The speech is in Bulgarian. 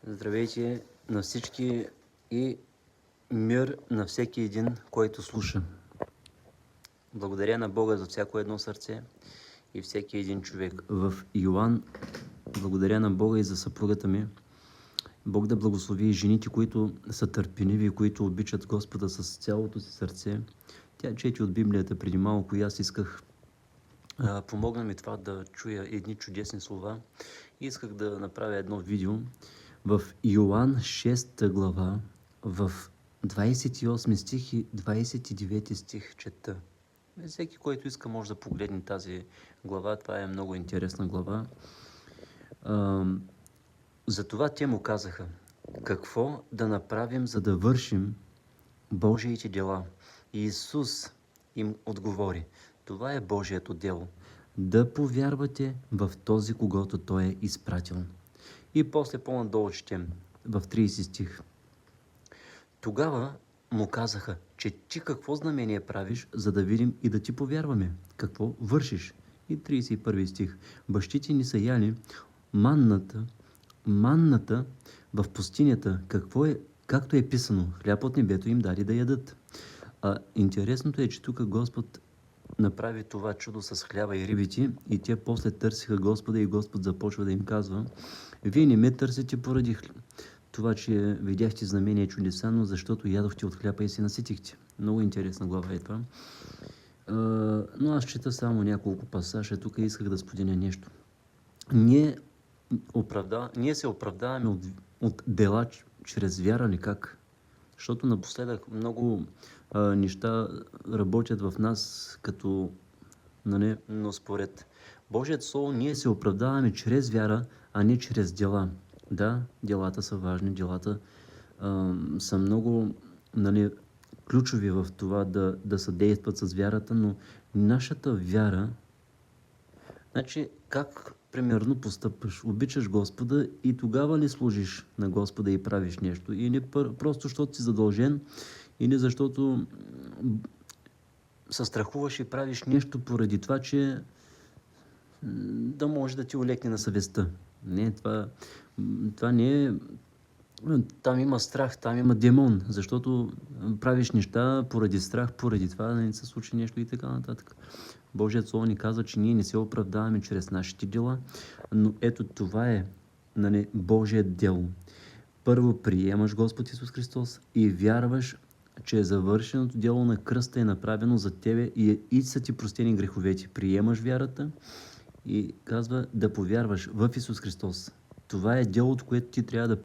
Здравейте на всички и мир на всеки един, който слуша. Благодаря на Бога за всяко едно сърце и всеки един човек. В Йоан благодаря на Бога и за съпругата ми. Бог да благослови и жените, които са търпеливи, които обичат Господа с цялото си сърце. Тя чети от Библията преди малко и аз исках помогна ми това да чуя едни чудесни слова. Исках да направя едно видео. В Йоан 6 глава, в 28 стих и 29 стих чета. Всеки, който иска, може да погледне тази глава. Това е много интересна глава. Затова те му казаха: какво да направим, за да вършим Божиите дела? И Исус им отговори: това е Божието дело, да повярвате в този, когото Той е изпратил. И после по-надолу четем в 30 стих. Тогава му казаха, че ти какво знамение правиш, за да видим и да ти повярваме? Какво вършиш? И 31 стих. Бащите ни са яли манната в пустинята, както е писано, хляб от небето им даде да ядат. Интересното е, че тук Господ направи това чудо с хляба и рибите и те после търсиха Господа и Господ започва да им казва: вие не ме търсите поради това, че видяхте знамения и чудеса, но защото ядохте от хляба и се наситихте. Много интересна глава е това. Но аз чета само няколко пасажа. Тук исках да споделя нещо. Ние се оправдаваме от дела чрез вяра ли как? Защото напоследък много неща работят в нас като, но според Божието Слово ние се оправдаваме чрез вяра, а не чрез дела. Да, делата са важни, делата са много ключови в това да съдействат с вярата, но нашата вяра, значи как примерно постъпваш? Обичаш Господа и тогава ли служиш на Господа и правиш нещо? Или просто защото си задължен, или защото се страхуваш и правиш нещо поради това, че да може да ти олекне на съвестта. Не, това не е... Там има страх, там има демон, защото правиш неща поради страх, поради това да не се случи нещо и така нататък. Божият Слово ни казва, че ние не се оправдаваме чрез нашите дела, но ето това е Божият дело. Първо приемаш Господ Исус Христос и вярваш, че завършеното дело на кръста е направено за тебе и са ти простени греховете. Приемаш вярата и казва да повярваш в Исус Христос. Това е делото, което ти трябва да